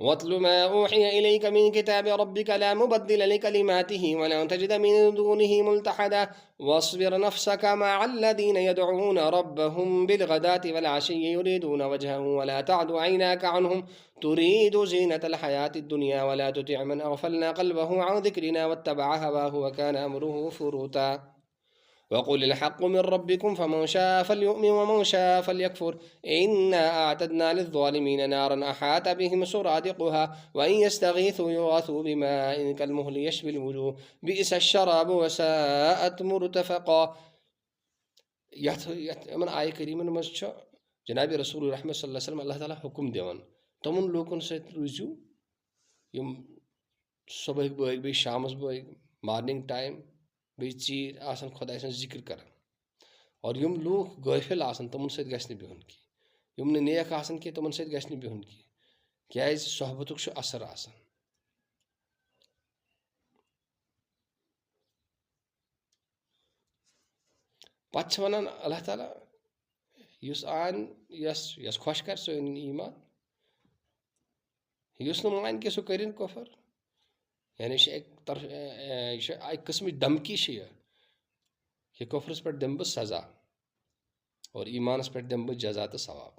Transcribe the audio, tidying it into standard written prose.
واتل ما أوحي إليك من كتاب ربك لا مبدل لكلماته ولن تجد من دونه ملتحدا واصبر نفسك مع الذين يدعون ربهم بالغداة والعشي يريدون وجهه ولا تعد عيناك عنهم تريد زينة الحياة الدنيا ولا تطع من أغفلنا قلبه عن ذكرنا واتبع هواه وكان أمره فروتا وقل الحق من ربكم فمن شاء فليؤمن ومن شاء فليكفر إنا أعتدنا للظالمين نارا أحاط بهم سرادقها وإن يستغيثوا يغاثوا بماء كالمهل يشوي الوجوه بئس الشراب وساءت مرتفقا. من آية كريمة مز جناب رسول الرحمة صلى الله عليه وسلم اللہ تعالیٰ حکم دِوان تمن لوکن سۭتۍ روٗزِو یِم صبحٕکۍ بٲگۍ بیٚیہِ شامس بٲگۍ مارنِنگ ٹایم بیٚیہِ ژیٖرۍ آسان خۄداے سٕنٛز ذِکر کران اور یِم لوٗکھ غٲفِل آسان تمن سۭتۍ گژھِ نہٕ بِہُن کینٛہہ یِم نہٕ نیک آسان کینٛہہ تمن سۭتۍ گژھِ نہٕ بِہُن کینٛہہ کیازِ صحبتُک چھُ اثر آسان. پتہٕ چھِ ونان اللہ تعالیٰ یُس یۄس خۄش کر سُہ أنِن ایٖمان یُس نہٕ مانہِ کینٛہہ سُہ کٔرِنۍ کفر. یعنی یہِ چھِ اکہِ قٕسمٕچ دھمکی چھِ یہِ کفرس پٮ۪ٹھ دِمہٕ بہٕ سزا اور ایٖمانس پٮ۪ٹھ دِمہٕ بہٕ جزا تہٕ ثواب.